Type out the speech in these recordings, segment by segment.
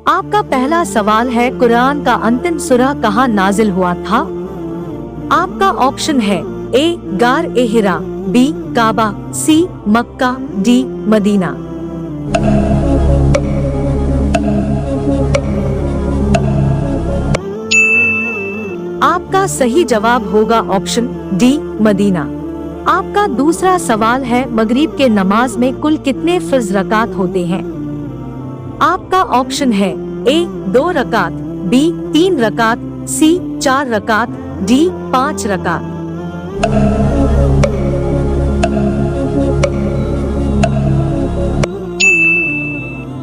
आपका पहला सवाल है, कुरान का अंतिम सूरा कहाँ नाजिल हुआ था? आपका ऑप्शन है ए गार ए हिरा, बी काबा, सी मक्का, डी मदीना। आपका सही जवाब होगा ऑप्शन डी मदीना। आपका दूसरा सवाल है, मगरिब के नमाज में कुल कितने फर्ज रकात होते हैं? आपका ऑप्शन है ए 2 रकात, बी 3 रकात, सी 4 रकात, डी 5 रकात।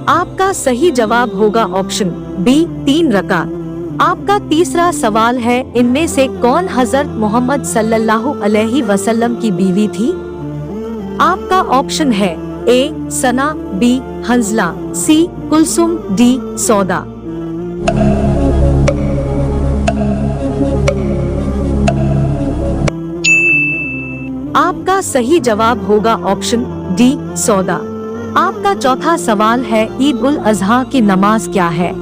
आपका सही जवाब होगा ऑप्शन बी 3 रकात। आपका तीसरा सवाल है, इनमें से कौन हजरत मोहम्मद सल्लल्लाहु अलैहि वसल्लम की बीवी थी? आपका ऑप्शन है ए सना, बी हंजला, सी कुलसुम, डी सौदा। आपका सही जवाब होगा ऑप्शन डी सौदा। आपका चौथा सवाल है, ईद उल अजहा की नमाज क्या है?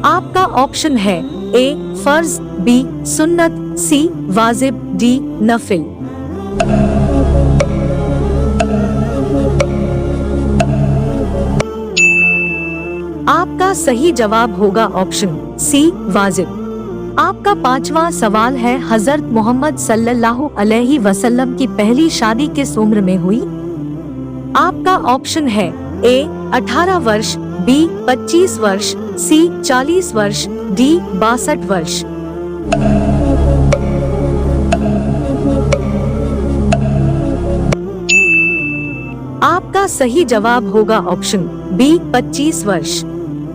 आपका ऑप्शन है ए फर्ज, बी सुन्नत, सी वाजिब, डी नफिल। आपका सही जवाब होगा ऑप्शन सी वाजिब। आपका पांचवा सवाल है, हजरत मोहम्मद सल्लल्लाहु अलैहि वसल्लम की पहली शादी किस उम्र में हुई? आपका ऑप्शन है ए 18 वर्ष, बी 25 वर्ष, सी 40 वर्ष, डी 62 वर्ष। आपका सही जवाब होगा ऑप्शन बी 25 वर्ष।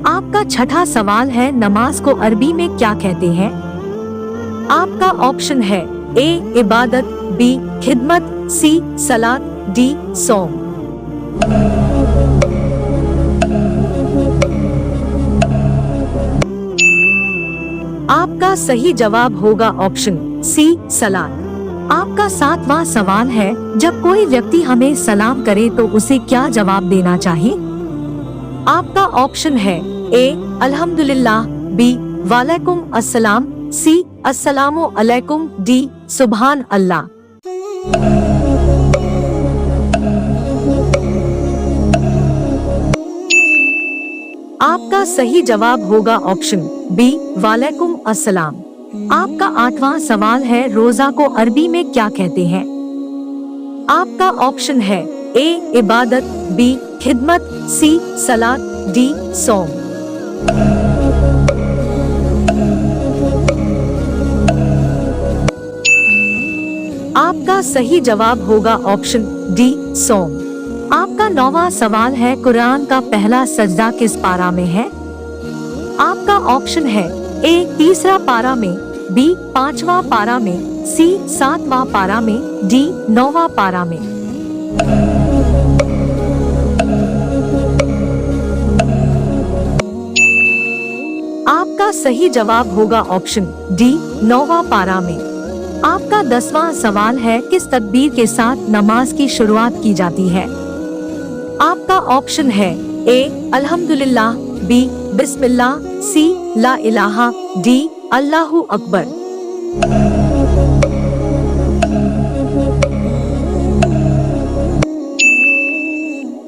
आपका छठा सवाल है, नमाज को अरबी में क्या कहते हैं? आपका ऑप्शन है ए इबादत, बी खिदमत, सी सलात, डी सौम। आपका सही जवाब होगा ऑप्शन सी सलात। आपका सातवां सवाल है, जब कोई व्यक्ति हमें सलाम करे तो उसे क्या जवाब देना चाहिए? आपका ऑप्शन है ए अल्हम्दुलिल्लाह, बी वालेकुम अस्सलाम, सी अस्सलामु अलैकुम, डी सुभान अल्लाह। आपका सही जवाब होगा ऑप्शन बी वालेकुम अस्सलाम। आपका आठवां सवाल है, रोजा को अरबी में क्या कहते हैं? आपका ऑप्शन है ए इबादत, बी खिदमत, सी सलात, डी सौम। आपका सही जवाब होगा ऑप्शन डी सौम। आपका 9वां सवाल है, कुरान का पहला सजदा किस पारा में है? आपका ऑप्शन है ए 3रा पारा में, बी 5वां पारा में, सी 7वां पारा में, डी 9वां पारा में। आपका सही जवाब होगा ऑप्शन डी 9वां पारा में। आपका 10वां सवाल है, किस तकबीर के साथ नमाज की शुरुआत की जाती है? आपका ऑप्शन है ए अल्हम्दुलिल्लाह, बी बिस्मिल्लाह, सी ला इलाहा, डी अल्लाहु अकबर।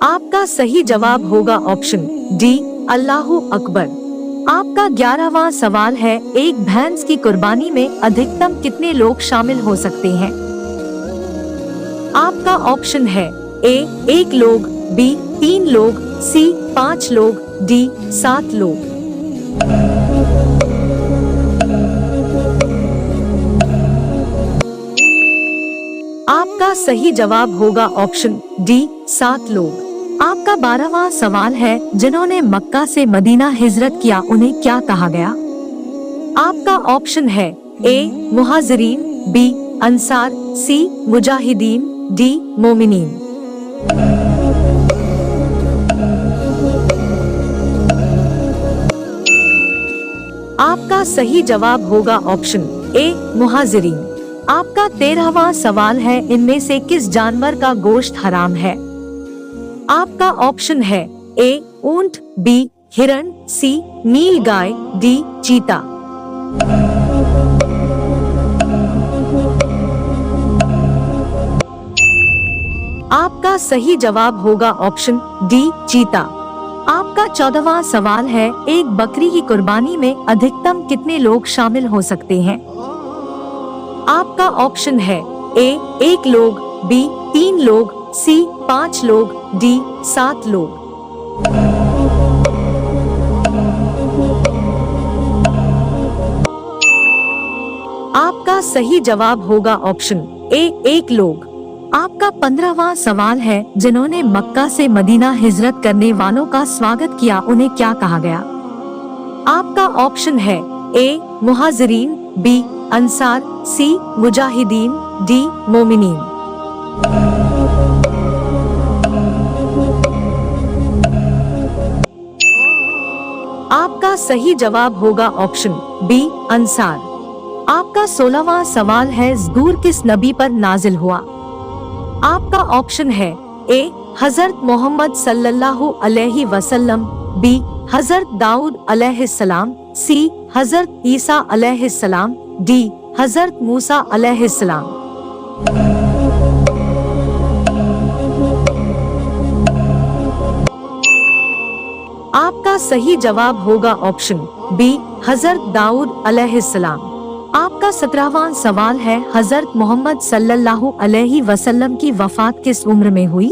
आपका सही जवाब होगा ऑप्शन डी अल्लाहु अकबर। आपका 11वां सवाल है, एक भैंस की कुर्बानी में अधिकतम कितने लोग शामिल हो सकते हैं? आपका ऑप्शन है ए 1 लोग, बी 3 लोग, सी 5 लोग, डी 7 लोग। आपका सही जवाब होगा ऑप्शन डी 7 लोग। आपका 12वां सवाल है, जिन्होंने मक्का से मदीना हिजरत किया उन्हें क्या कहा गया? आपका ऑप्शन है ए मुहाजिरीन, बी अंसार, सी मुजाहिदीन, डी मोमिनीन। आपका सही जवाब होगा ऑप्शन ए मुहाजिरीन। आपका 13वां सवाल है, इनमें से किस जानवर का गोश्त हराम है? आपका ऑप्शन है ए ऊंट, बी हिरण, सी नील गाय, डी चीता। आपका सही जवाब होगा ऑप्शन डी चीता। आपका 14वां सवाल है, एक बकरी की कुर्बानी में अधिकतम कितने लोग शामिल हो सकते हैं? आपका ऑप्शन है ए 1 लोग, बी 3 लोग, सी 5 लोग, डी 7 लोग। आपका सही जवाब होगा ऑप्शन ए 1 लोग। आपका 15वां सवाल है, जिन्होंने मक्का से मदीना हिजरत करने वालों का स्वागत किया उन्हें क्या कहा गया? आपका ऑप्शन है ए मुहाजिरीन, बी अंसार, सी मुजाहिदीन, डी मोमिनीन। आपका सही जवाब होगा ऑप्शन बी अंसार। आपका 16वां सवाल है, ज़बूर किस नबी पर नाजिल हुआ? आपका ऑप्शन है ए हजरत मोहम्मद सल्लल्लाहु अलैहि वसल्लम, बी हजरत दाऊद अलैहिस्सलाम, सी हजरत ईसा अलैहिस्सलाम, डी हजरत मूसा अलैहिस्सलाम। आपका सही जवाब होगा ऑप्शन बी हजरत दाऊद अलैहिस्सलाम। आपका 17वां सवाल है, हजरत मोहम्मद सल्लल्लाहु अलैहि वसल्लम की वफात किस उम्र में हुई?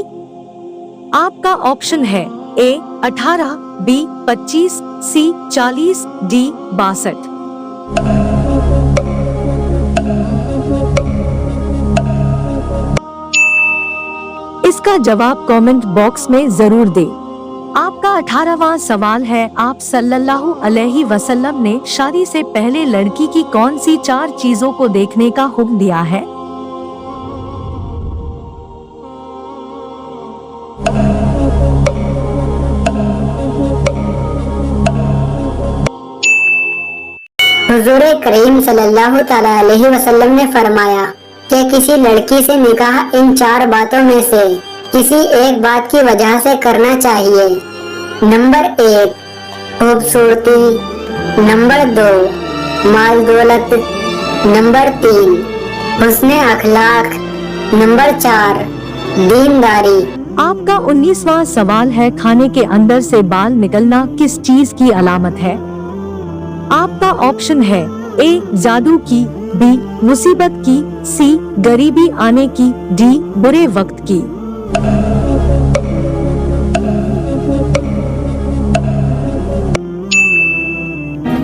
आपका ऑप्शन है ए 18, बी 25, सी 40, डी 62। इसका जवाब कमेंट बॉक्स में जरूर दे। आपका 18वां सवाल है, आप सल्लल्लाहु अलैहि वसल्लम ने शादी से पहले लड़की की कौन सी 4 चीजों को देखने का हुक्म दिया है? हुजूर करीम सल्लल्लाहु तआला अलैहि वसल्लम ने फरमाया कि किसी लड़की से निकाह इन 4 बातों में से किसी एक बात की वजह से करना चाहिए। नंबर 1 खूबसूरती, नंबर 2 माल दौलत, नंबर 3 हुस्ने अखलाक, नंबर 4 दीनदारी। आपका 19वां सवाल है, खाने के अंदर से बाल निकलना किस चीज की अलामत है? आपका ऑप्शन है ए जादू की, बी मुसीबत की, सी गरीबी आने की, डी बुरे वक्त की।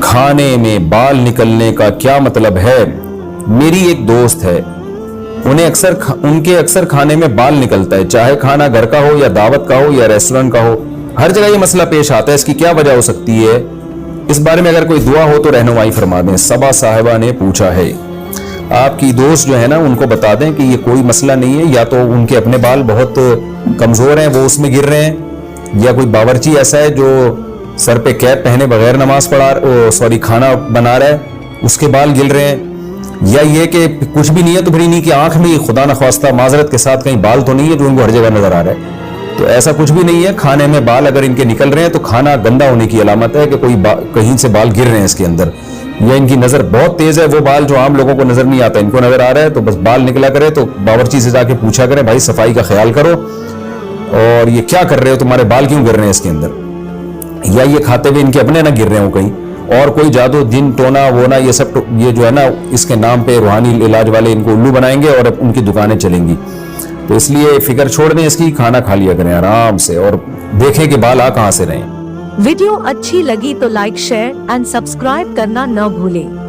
खाने में बाल निकलने का क्या मतलब है? मेरी एक दोस्त है, उनके अक्सर खाने में बाल निकलता है, चाहे खाना घर का हो या दावत का हो या रेस्टोरेंट का हो, हर जगह ये मसला पेश आता है। इसकी क्या वजह हो सकती है? इस बारे में अगर कोई दुआ हो तो रहनुमाई फरमा दें। सबा साहिबा ने पूछा है। आपकी दोस्त जो है ना, उनको बता दें कि ये कोई मसला नहीं है, या तो उनके अपने बाल बहुत कमजोर हैं, वो उसमें गिर रहे हैं, या कोई बावर्ची ऐसा है जो सर पे कैप पहने बगैर नमाज खाना बना रहा है, उसके बाल गिर रहे हैं, या ये कि कुछ भी नहीं है तो फिर इन्हीं की आंख में खुदा न ख्वास्ता माजरत के साथ कहीं बाल तो नहीं है जो इनको हर जगह नजर आ रहा है। तो ऐसा कुछ भी नहीं है। खाने में बाल अगर इनके निकल रहे हैं तो खाना गंदा होने की अलामत है कि कहीं से बाल गिर रहे हैं इसके अंदर, या इनकी नजर बहुत तेज है। वो बाल जो आम लोगों को नजर नहीं आता, इनको नजर आ रहा है, तो बस बाल निकला करे तो बावर्ची से जाके पूछा करें, भाई सफाई का ख्याल करो और ये क्या कर रहे हो, तुम्हारे बाल क्यों गिर रहे हैं इसके अंदर, या ये खाते हुए इनके अपने ना गिर रहे हो कहीं, और कोई जादू जिन टोना वोना ये सब ये जो है ना, इसके नाम पे रूहानी इलाज वाले इनको उल्लू बनाएंगे और उनकी दुकानें चलेंगी। तो इसलिए फिक्र छोड़ दें इसकी, खाना खा लिया करें आराम से और देखें कि बाल आ कहां से रहे। वीडियो अच्छी लगी तो लाइक, शेयर एंड सब्सक्राइब करना न भूलें।